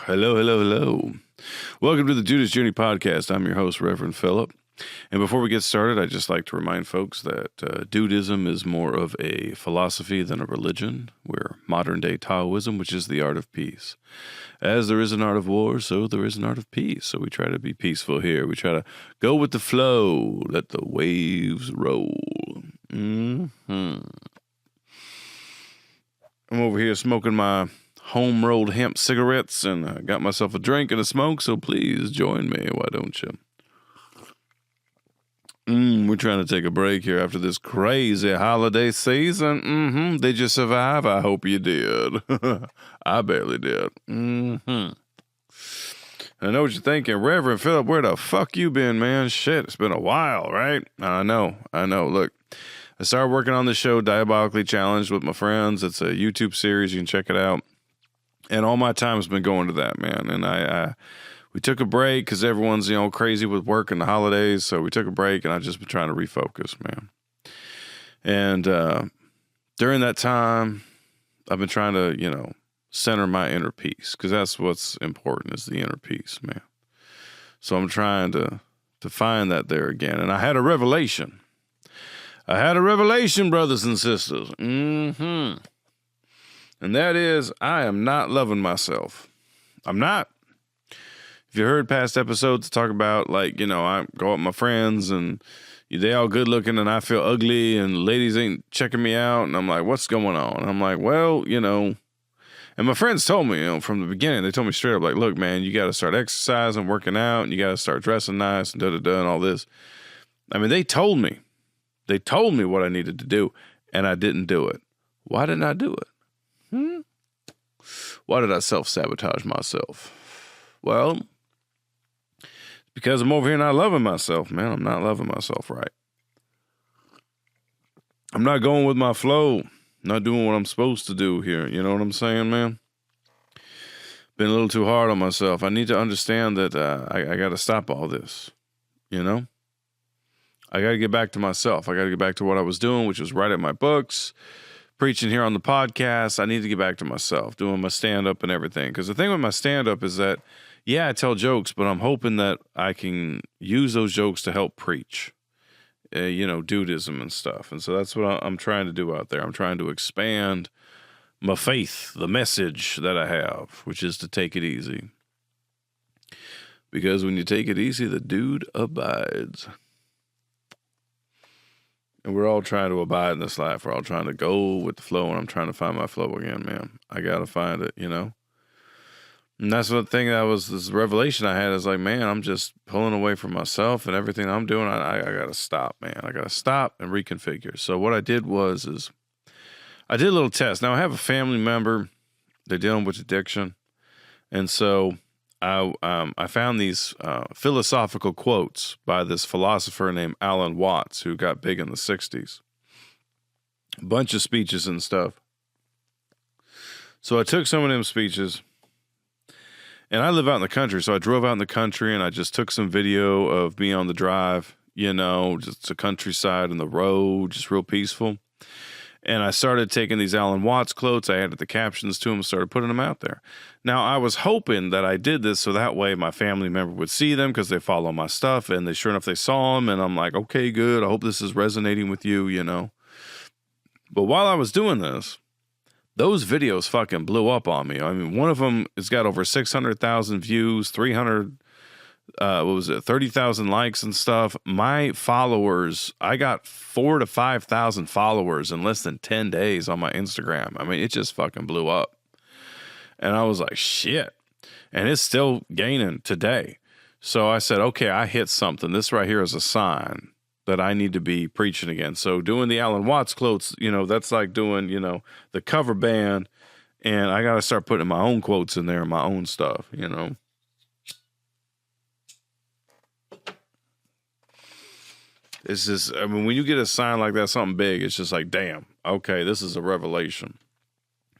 Hello, hello, hello. Welcome to the Judas Journey podcast. I'm your host, Reverend Phillip. And before we get started, I'd just like to remind folks that Dudism is more of a philosophy than a religion. We're modern-day Taoism, which is the art of peace. As there is an art of war, so there is an art of peace. So we try to be peaceful here. We try to go with the flow, let the waves roll. I'm over here smoking my home-rolled hemp cigarettes, and I got myself a drink and a smoke, so please join me, why don't you? We're trying to take a break here after this crazy holiday season. Did you survive? I hope you did. I barely did. I know what you're thinking. Reverend Phillip, where the fuck you been, man? Shit, it's been a while, right? I know. Look, I started working on the show, Diabolically Challenged, with my friends. It's a YouTube series. You can check it out. And all my time has been going to that, man. And we took a break because everyone's, crazy with work and the holidays. So we took a break, and I've just been trying to refocus, man. And during that time, I've been trying to, center my inner peace, because that's what's important, is the inner peace, man. So I'm trying to find that there again. And I had a revelation. Brothers and sisters. And that is, I am not loving myself. I'm not. If you heard past episodes talk about, I go out with my friends and they all good looking and I feel ugly and ladies ain't checking me out. And I'm like, what's going on? And I'm like, well, and my friends told me, from the beginning, they told me straight up, like, look, man, you got to start exercising, working out, and you got to start dressing nice and and all this. I mean, they told me what I needed to do, and I didn't do it. Why didn't I do it? Why did I self-sabotage myself? Well, because I'm over here not loving myself, man. I'm not loving myself right. I'm not going with my flow. Not doing what I'm supposed to do here. You know what I'm saying, man? Been a little too hard on myself. I need to understand that I got to stop all this, I got to get back to myself. I got to get back to what I was doing, which was writing my books, preaching here on the podcast. I need to get back to myself, doing my stand-up and everything. Because the thing with my stand-up is that, I tell jokes, but I'm hoping that I can use those jokes to help preach, Dudism and stuff. And so that's what I'm trying to do out there. I'm trying to expand my faith, the message that I have, which is to take it easy. Because when you take it easy, the dude abides. And we're all trying to abide in this life. We're all trying to go with the flow, and I'm trying to find my flow again, man. I got to find it, And that's the thing that was this revelation I had, is like, man, I'm just pulling away from myself and everything I'm doing. I got to stop, man. I got to stop and reconfigure. So what I did is I did a little test. Now, I have a family member. They're dealing with addiction. And so I found these philosophical quotes by this philosopher named Alan Watts, who got big in the 60s. A bunch of speeches and stuff. So I took some of them speeches, and I live out in the country, so I drove out in the country, and I just took some video of me on the drive, just the countryside and the road, just real peaceful. And I started taking these Alan Watts quotes. I added the captions to them and started putting them out there. Now, I was hoping that I did this so that way my family member would see them, because they follow my stuff, and sure enough, they saw them, and I'm like, okay, good. I hope this is resonating with you, But while I was doing this, those videos fucking blew up on me. I mean, one of them has got over 600,000 views, 30,000 likes and stuff. My followers, I got 4,000 to 5,000 followers in less than 10 days on my Instagram. I mean, it just fucking blew up. And I was like, shit. And it's still gaining today. So I said, okay, I hit something. This right here is a sign that I need to be preaching again. So doing the Alan Watts quotes, that's like doing, the cover band. And I got to start putting my own quotes in there, my own stuff, It's just, when you get a sign like that, something big, it's just like, damn, okay, this is a revelation.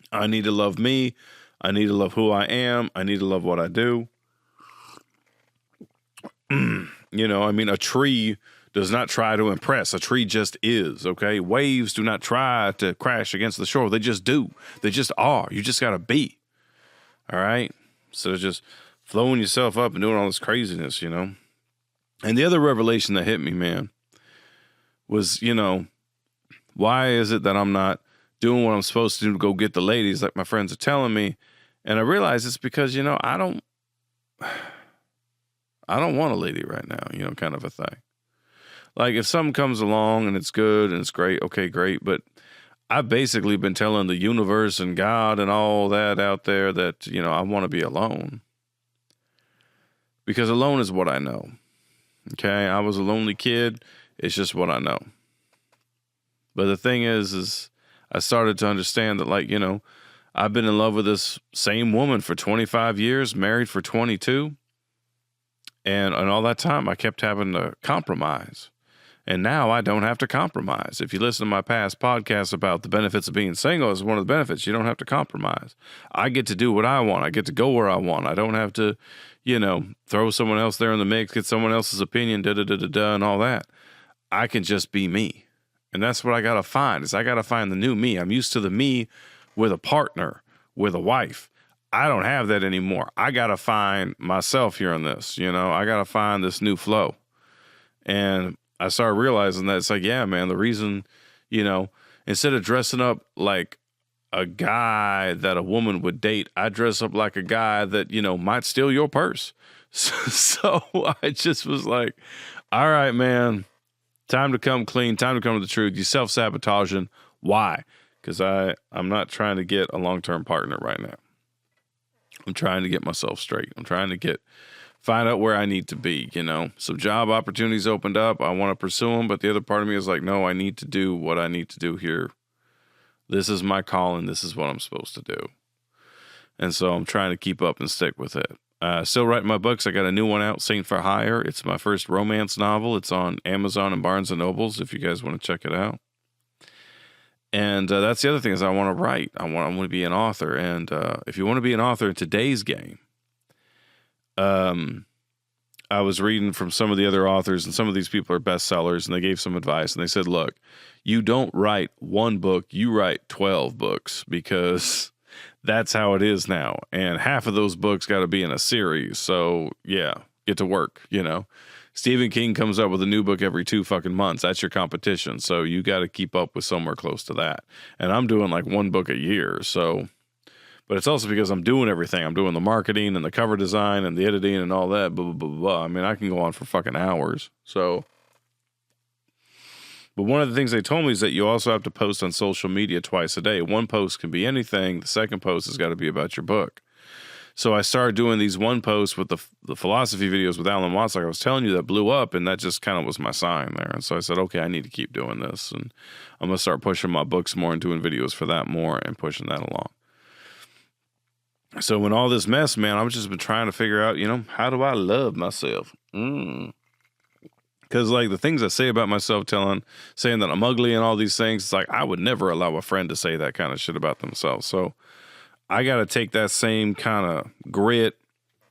I need to love me. I need to love who I am. I need to love what I do. A tree does not try to impress. A tree just is, okay? Waves do not try to crash against the shore. They just do. They just are. You just got to be, all right? instead of just flowing yourself up and doing all this craziness, you know? And the other revelation that hit me, man, was, you know, why is it that I'm not doing what I'm supposed to do to go get the ladies like my friends are telling me? And I realize it's because, you know, I don't want a lady right now, you know, kind of a thing. Like if something comes along and it's good and it's great, okay, great. But I've basically been telling the universe and God and all that out there that, you know, I want to be alone. Because alone is what I know. Okay, I was a lonely kid. It's just what I know. But the thing is I started to understand that, like, you know, I've been in love with this same woman for 25 years, married for 22. And all that time I kept having to compromise. And now I don't have to compromise. If you listen to my past podcasts about the benefits of being single, it's one of the benefits. You don't have to compromise. I get to do what I want. I get to go where I want. I don't have to, you know, throw someone else there in the mix, get someone else's opinion, and all that. I can just be me. And that's what I got to find, is I got to find the new me. I'm used to the me with a partner, with a wife. I don't have that anymore. I got to find myself here in this, you know. I got to find this new flow. And I started realizing that it's like, yeah, man, the reason, you know, instead of dressing up like a guy that a woman would date, I dress up like a guy that, you know, might steal your purse. So I just was like, all right, man, time to come clean, time to come to the truth. You self-sabotaging. Why? Because I'm not trying to get a long-term partner right now. I'm trying to get myself straight. I'm trying to find out where I need to be, you know. Some job opportunities opened up. I want to pursue them, but the other part of me is like, no, I need to do what I need to do here. This is my calling. This is what I'm supposed to do. And so I'm trying to keep up and stick with it. Still writing my books. I got a new one out, Saint for Hire. It's my first romance novel. It's on Amazon and Barnes & Nobles if you guys want to check it out. And that's the other thing, is I want to write. I want to be an author. And if you want to be an author in today's game, I was reading from some of the other authors, and some of these people are bestsellers, and they gave some advice, and they said, look, you don't write one book, you write 12 books, because that's how it is now. And half of those books got to be in a series. So yeah, get to work, you know. Stephen King comes up with a new book every 2 fucking months. That's your competition. So you got to keep up with somewhere close to that. And I'm doing like one book a year. So, but it's also because I'm doing everything. I'm doing the marketing and the cover design and the editing and all that, blah, blah, blah, blah. I mean, I can go on for fucking hours. So, but one of the things they told me is that you also have to post on social media twice a day. One post can be anything. The second post has got to be about your book. So I started doing these one posts with the philosophy videos with Alan Watts, like I was telling you, that blew up, and that just kind of was my sign there. And so I said, okay, I need to keep doing this, and I'm going to start pushing my books more and doing videos for that more and pushing that along. So when all this mess, man, I've just been trying to figure out, you know, how do I love myself? Because like the things I say about myself, saying that I'm ugly and all these things, it's like I would never allow a friend to say that kind of shit about themselves. So I got to take that same kind of grit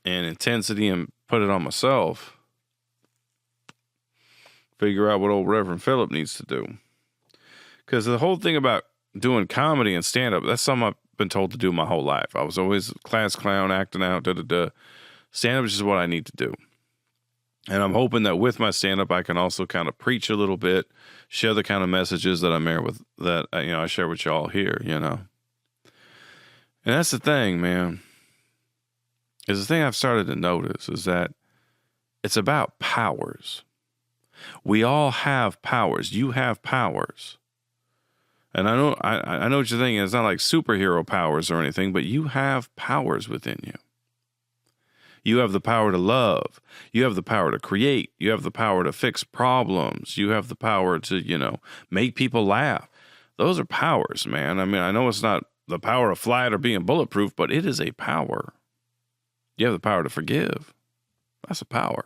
and intensity and put it on myself. Figure out what old Reverend Phillip needs to do. Because the whole thing about doing comedy and stand-up, that's something I've been told to do my whole life. I was always a class clown, acting out, Stand-up is just what I need to do. And I'm hoping that with my stand-up, I can also kind of preach a little bit, share the kind of messages that I share with y'all here, you know. And that's the thing, man, is the thing I've started to notice is that it's about powers. We all have powers. You have powers. And I know what you're thinking. It's not like superhero powers or anything, but you have powers within you. You have the power to love. You have the power to create. You have the power to fix problems. You have the power to, you know, make people laugh. Those are powers, man. I mean, I know it's not the power of flight or being bulletproof, but it is a power. You have the power to forgive. That's a power.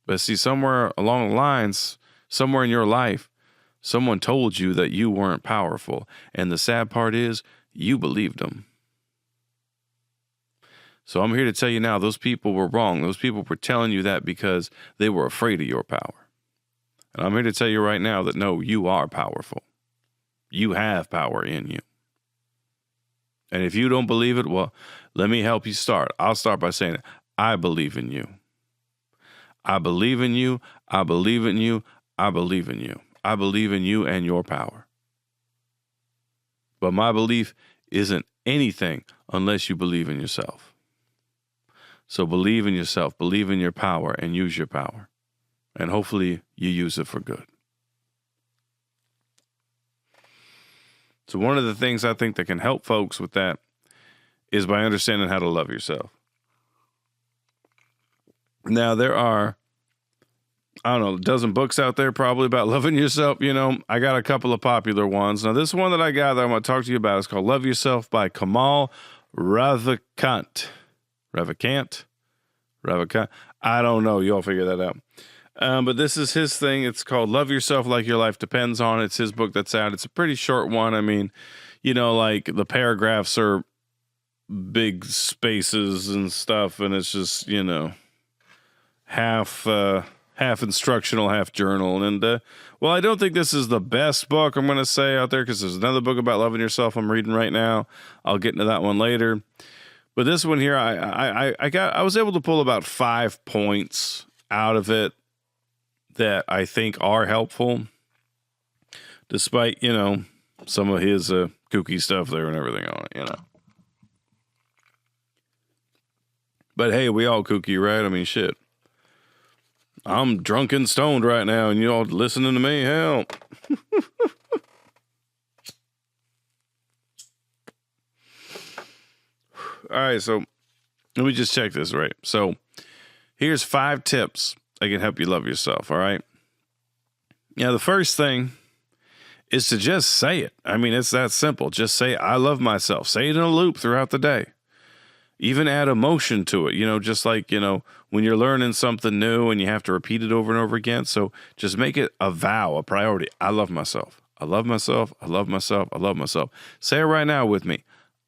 But see, somewhere along the lines, somewhere in your life, someone told you that you weren't powerful. And the sad part is, you believed them. So I'm here to tell you now, those people were wrong. Those people were telling you that because they were afraid of your power. And I'm here to tell you right now that no, you are powerful. You have power in you. And if you don't believe it, well, let me help you start. I'll start by saying, I believe in you. I believe in you. I believe in you. I believe in you. I believe in you and your power. But my belief isn't anything unless you believe in yourself. So believe in yourself, believe in your power, and use your power. And hopefully you use it for good. So one of the things I think that can help folks with that is by understanding how to love yourself. Now, there are, I don't know, a dozen books out there probably about loving yourself. You know, I got a couple of popular ones. Now, this one that I got that I'm going to talk to you about is called Love Yourself by Kamal Ravikant. Ravikant? I don't know. You'll figure that out. But this is his thing. It's called Love Yourself Like Your Life Depends on It. It's his book that's out. It's a pretty short one. I mean, you know, like the paragraphs are big spaces and stuff, and it's just, you know, half instructional, half journal. And, well, I don't think this is the best book I'm going to say out there, because there's another book about loving yourself I'm reading right now. I'll get into that one later. But this one here, I was able to pull about 5 points out of it that I think are helpful, despite, you know, some of his kooky stuff there and everything on it, you know. But hey, we all kooky, right? I mean, shit. I'm drunk and stoned right now, and you all listening to me? Hell. All right, so let me just check this right. So here's 5 tips that can help you love yourself, all right? Now, the first thing is to just say it. I mean, it's that simple. Just say, I love myself. Say it in a loop throughout the day. Even add emotion to it, you know, just like, you know, when you're learning something new and you have to repeat it over and over again. So just make it a vow, a priority. I love myself. I love myself. I love myself. I love myself. Say it right now with me.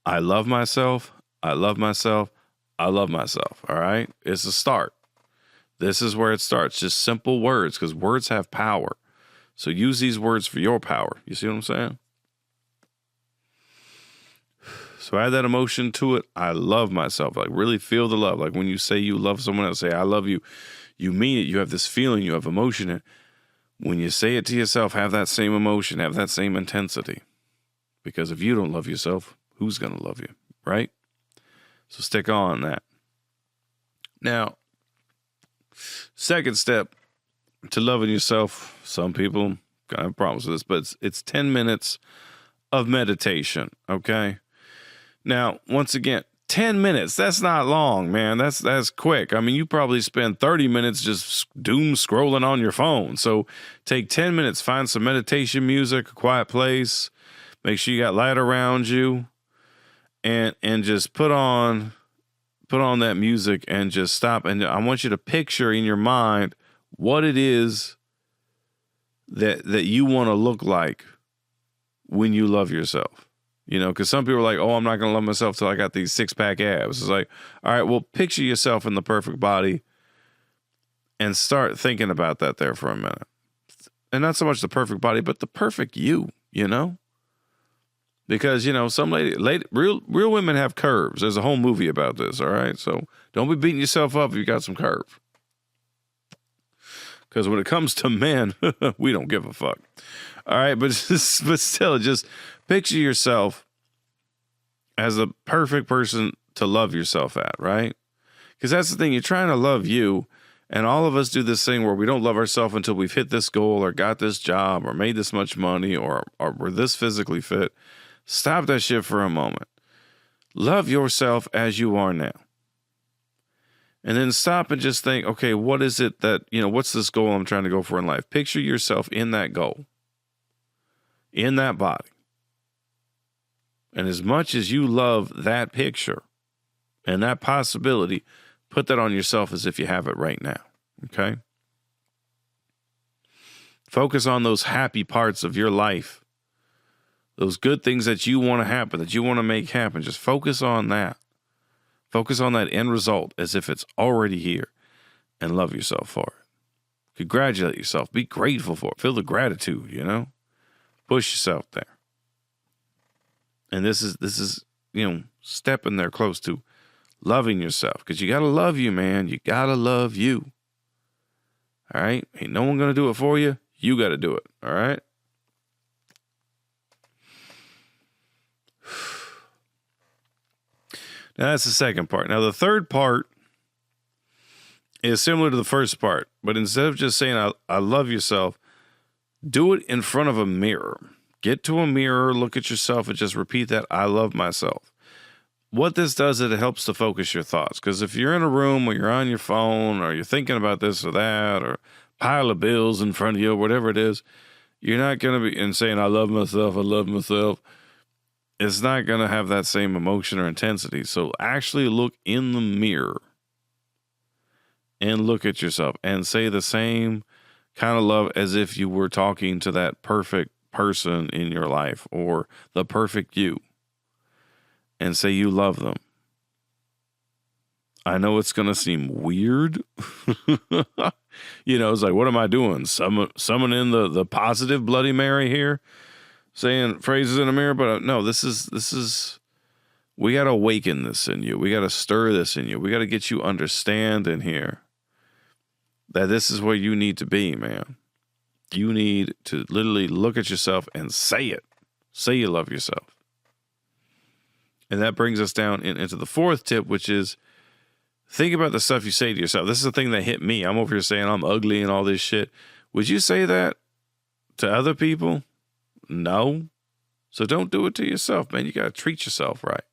I love myself. I love myself. I love myself. All right. It's a start. This is where it starts. Just simple words, because words have power. So use these words for your power. You see what I'm saying? So add that emotion to it. I love myself. Like, really feel the love. Like when you say you love someone else, say, I love you. You mean it. You have this feeling. You have emotion in it. When you say it to yourself, have that same emotion. Have that same intensity. Because if you don't love yourself, who's going to love you? Right? So stick on that. Now, second step to loving yourself. Some people kind of have problems with this, but it's 10 minutes of meditation. Okay. Now, once again, 10 minutes, that's not long, man. That's quick. I mean, you probably spend 30 minutes just doom scrolling on your phone. So take 10 minutes, find some meditation music, a quiet place, make sure you got light around you, and just put on that music and just stop. And I want you to picture in your mind what it is that you want to look like when you love yourself. You know, because some people are like, oh, I'm not going to love myself till I got these 6-pack abs. It's like, all right, well, picture yourself in the perfect body and start thinking about that there for a minute. And not so much the perfect body, but the perfect you, you know? Because, you know, some real women have curves. There's a whole movie about this, all right? So don't be beating yourself up if you got some curve. Because when it comes to men, we don't give a fuck. All right, but still, just picture yourself as the perfect person to love yourself at, right? Because that's the thing. You're trying to love you, and all of us do this thing where we don't love ourselves until we've hit this goal or got this job or made this much money or we're this physically fit. Stop that shit for a moment. Love yourself as you are now. And then stop and just think, okay, what is it that, you know, what's this goal I'm trying to go for in life? Picture yourself in that goal, in that body. And as much as you love that picture and that possibility, put that on yourself as if you have it right now, okay? Focus on those happy parts of your life, those good things that you want to happen, that you want to make happen. Just focus on that. Focus on that end result as if it's already here, and love yourself for it. Congratulate yourself. Be grateful for it. Feel the gratitude, you know? Push yourself there. And this is step in there close to loving yourself, because you got to love you, man. You got to love you. All right? Ain't no one going to do it for you. You got to do it. All right? Now, that's the second part. Now, the third part is similar to the first part, but instead of just saying, I love yourself, do it in front of a mirror. Get to a mirror, look at yourself, and just repeat that, I love myself. What this does is it helps to focus your thoughts. Because if you're in a room or you're on your phone or you're thinking about this or that or pile of bills in front of you or whatever it is, you're not going to be saying, I love myself, I love myself. It's not going to have that same emotion or intensity. So actually look in the mirror and look at yourself and say the same kind of love as if you were talking to that perfect person in your life or the perfect you, and say you love them. I know it's going to seem weird. It's like, what am I doing? Summoning the positive Bloody Mary here, saying phrases in a mirror. But no, this is, we got to awaken this in you. We got to stir this in you. We got to get you understand in here that this is where you need to be, man. You need to literally look at yourself and say it. Say you love yourself. And that brings us down into the fourth tip, which is think about the stuff you say to yourself. This is the thing that hit me. I'm over here saying I'm ugly and all this shit. Would you say that to other people? No. So don't do it to yourself, man. You got to treat yourself right.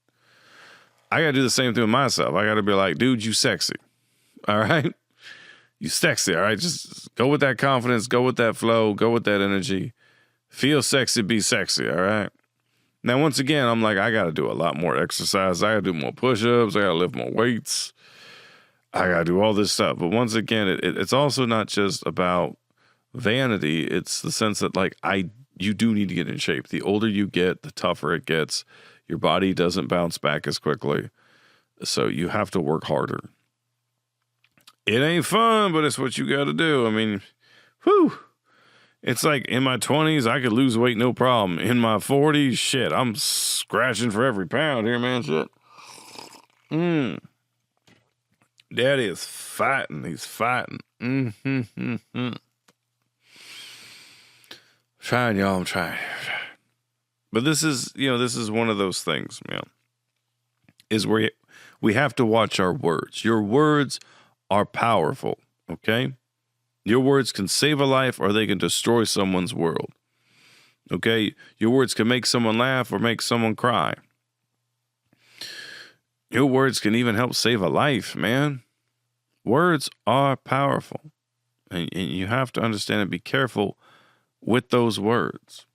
I got to do the same thing with myself. I got to be like, dude, you sexy. All right? You sexy, all right? Just go with that confidence, go with that flow, go with that energy. Feel sexy, be sexy, all right? Now, once again, I'm like, I got to do a lot more exercise. I got to do more push-ups. I got to lift more weights. I got to do all this stuff. But once again, it's also not just about vanity. It's the sense that, like, you do need to get in shape. The older you get, the tougher it gets. Your body doesn't bounce back as quickly. So you have to work harder. It ain't fun, but it's what you got to do. I mean, whew. It's like in my 20s, I could lose weight, no problem. In my 40s, shit, I'm scratching for every pound here, man, shit. Daddy is fighting. He's fighting. Trying, y'all, I'm trying. But this is one of those things, man, is where we have to watch our words. Your words are powerful, okay? Your words can save a life or they can destroy someone's world, okay? Your words can make someone laugh or make someone cry. Your words can even help save a life, man. Words are powerful, and you have to understand and be careful with those words.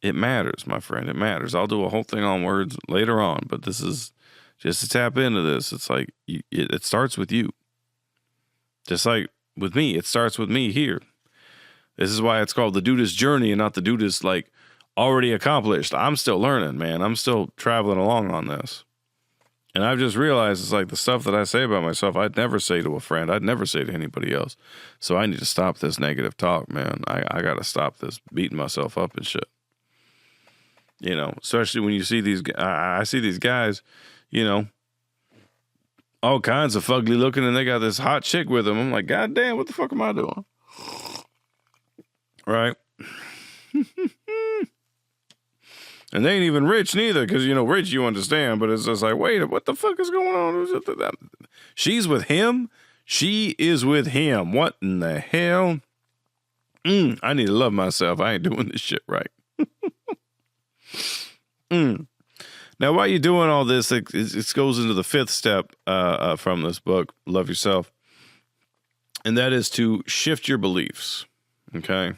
It matters, my friend. It matters. I'll do a whole thing on words later on, but this is just to tap into this. It's like it starts with you. Just like with me, it starts with me here. This is why it's called the Dude's Journey and not the Dude's, like, already accomplished. I'm still learning, man. I'm still traveling along on this. And I've just realized it's like the stuff that I say about myself, I'd never say to a friend. I'd never say to anybody else. So I need to stop this negative talk, man. I got to stop this beating myself up and shit. Especially when you see these, I see these guys, all kinds of fugly looking, and they got this hot chick with them. I'm like, God damn, what the fuck am I doing? Right? And they ain't even rich neither, because, rich you understand, but it's just like, wait, what the fuck is going on? She's with him? She is with him. What in the hell? I need to love myself. I ain't doing this shit right. Now, while you're doing all this, it goes into the fifth step from this book, Love Yourself, and that is to shift your beliefs, okay?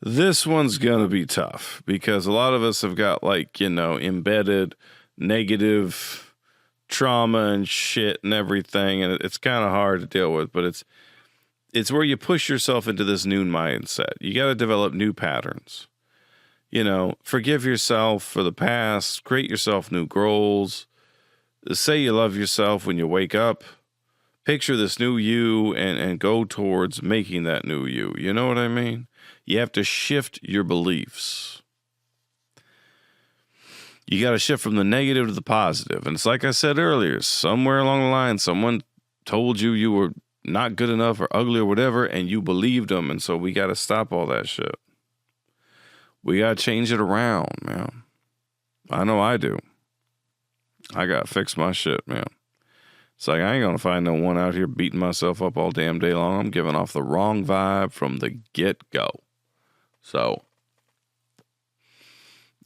This one's going to be tough because a lot of us have got, like, embedded negative trauma and shit and everything, and it's kind of hard to deal with, but it's where you push yourself into this new mindset. You got to develop new patterns. Forgive yourself for the past, create yourself new goals, say you love yourself when you wake up, picture this new you and go towards making that new you. You know what I mean? You have to shift your beliefs. You got to shift from the negative to the positive. And it's like I said earlier, somewhere along the line, someone told you you were not good enough or ugly or whatever, and you believed them. And so we got to stop all that shit. We got to change it around, man. I know I do. I got to fix my shit, man. It's like I ain't going to find no one out here beating myself up all damn day long. I'm giving off the wrong vibe from the get-go. So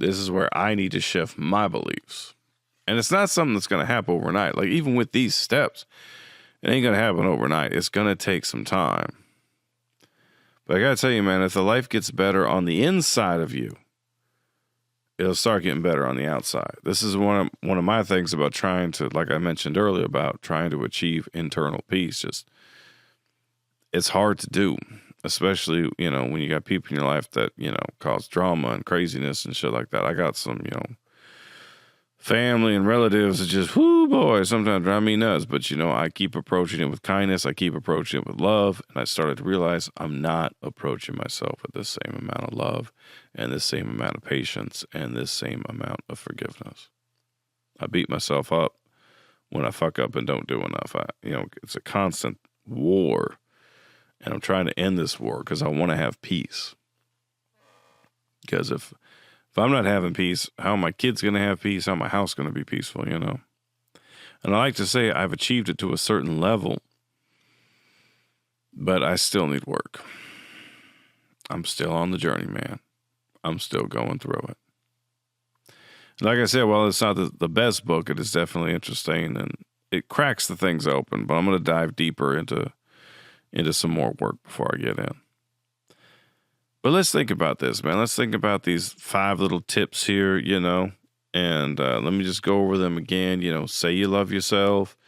this is where I need to shift my beliefs. And it's not something that's going to happen overnight. Like, even with these steps, it ain't going to happen overnight. It's going to take some time. But I got to tell you, man, if the life gets better on the inside of you, it'll start getting better on the outside. This is one of my things about trying to, like I mentioned earlier, about trying to achieve internal peace. Just, it's hard to do. Especially, you know, when you got people in your life that, you know, cause drama and craziness and shit like that. I got some, you know, family and relatives that just, whoo, boy, sometimes drive me nuts. But, you know, I keep approaching it with kindness. I keep approaching it with love. And I started to realize I'm not approaching myself with the same amount of love and the same amount of patience and this same amount of forgiveness. I beat myself up when I fuck up and don't do enough. It's a constant war. And I'm trying to end this war because I want to have peace. Because if I'm not having peace, how are my kids going to have peace? How my house going to be peaceful, you know? And I like to say I've achieved it to a certain level, but I still need work. I'm still on the journey, man. I'm still going through it. And like I said, while it's not the best book, it is definitely interesting and it cracks the things open, but I'm going to dive deeper into some more work before I get in. But let's think about this, man. Let's think about these 5 little tips here, you know, and let me just go over them again. You know, say you love yourself,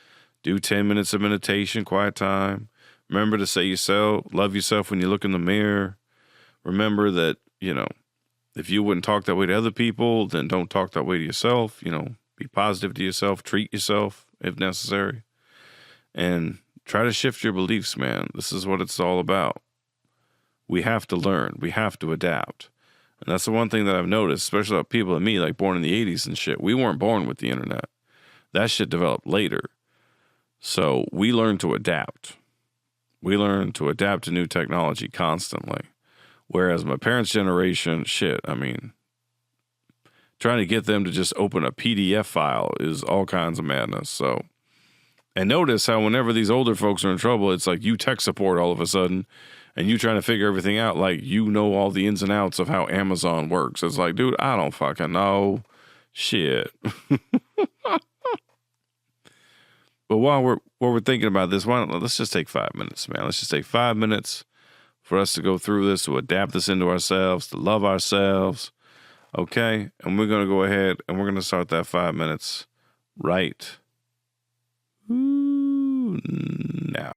do 10 minutes of meditation, quiet time. Remember to say love yourself when you look in the mirror. Remember that, you know, if you wouldn't talk that way to other people, then don't talk that way to yourself. You know, be positive to yourself, treat yourself if necessary, and try to shift your beliefs, man. This is what it's all about. We have to learn. We have to adapt. And that's the one thing that I've noticed, especially about people like me, like born in the 80s and shit. We weren't born with the internet. That shit developed later. So we learn to adapt. We learn to adapt to new technology constantly. Whereas my parents' generation, trying to get them to just open a PDF file is all kinds of madness. So, and notice how whenever these older folks are in trouble, it's like you tech support all of a sudden and you trying to figure everything out like you know all the ins and outs of how Amazon works. It's like, dude, I don't fucking know. Shit. But while we're thinking about this, let's just take 5 minutes, man. Let's just take 5 minutes for us to go through this, to adapt this into ourselves, to love ourselves. Okay? And we're going to go ahead and we're going to start that 5 minutes right now.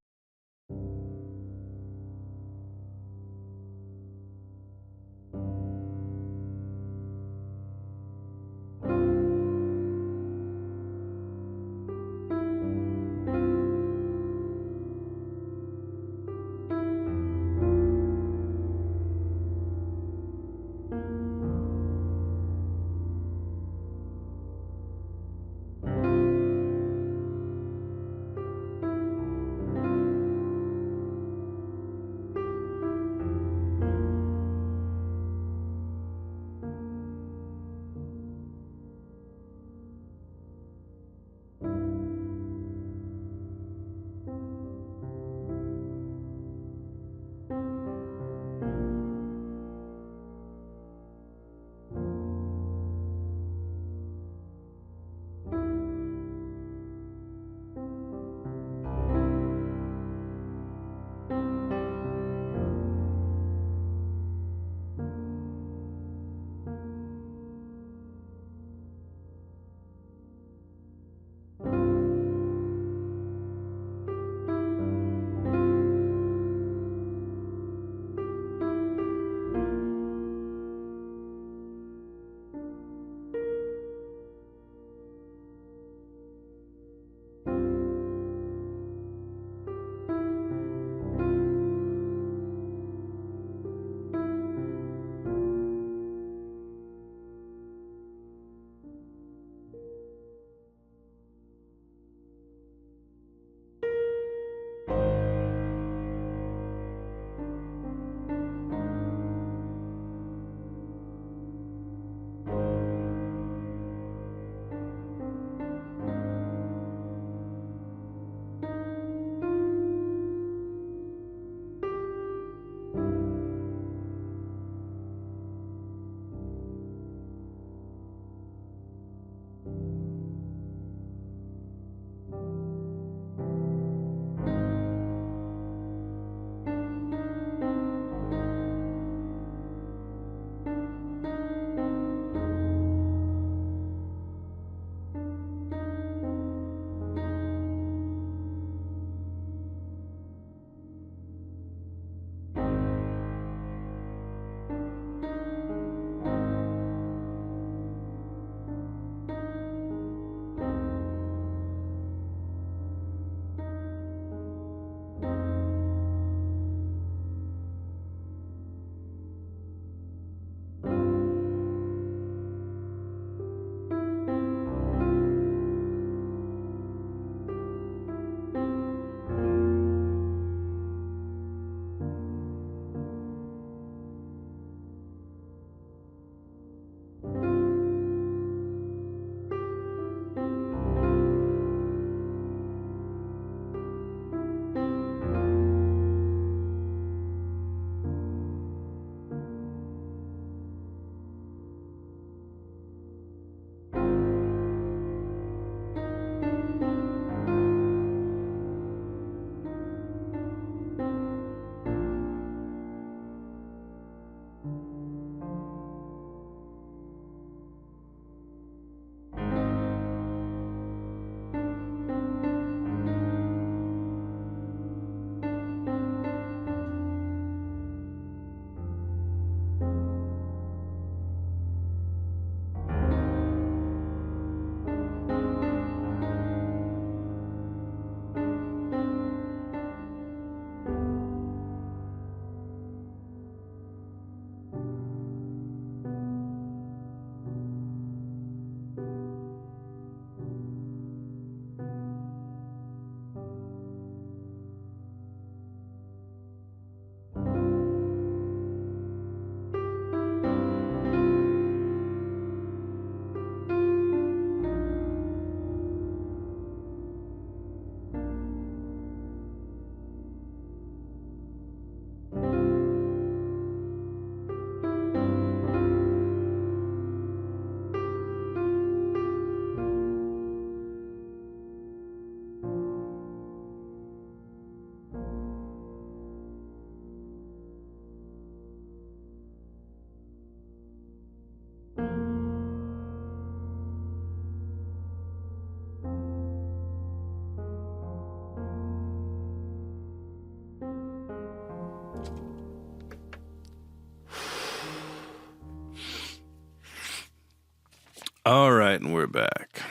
All right, and we're back.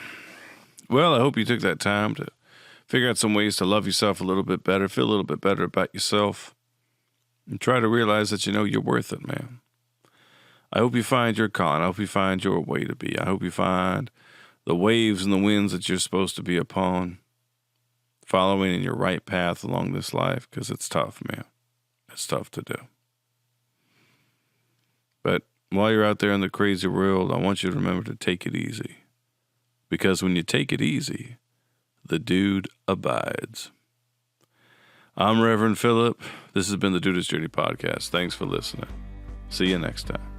Well, I hope you took that time to figure out some ways to love yourself a little bit better, feel a little bit better about yourself, and try to realize that you're worth it, man. I hope you find your calling. I hope you find your way to be. I hope you find the waves and the winds that you're supposed to be upon, following in your right path along this life, because it's tough, man. It's tough to do. But while you're out there in the crazy world, I want you to remember to take it easy. Because when you take it easy, the dude abides. I'm Reverend Phillip. This has been the Dude's Journey Podcast. Thanks for listening. See you next time.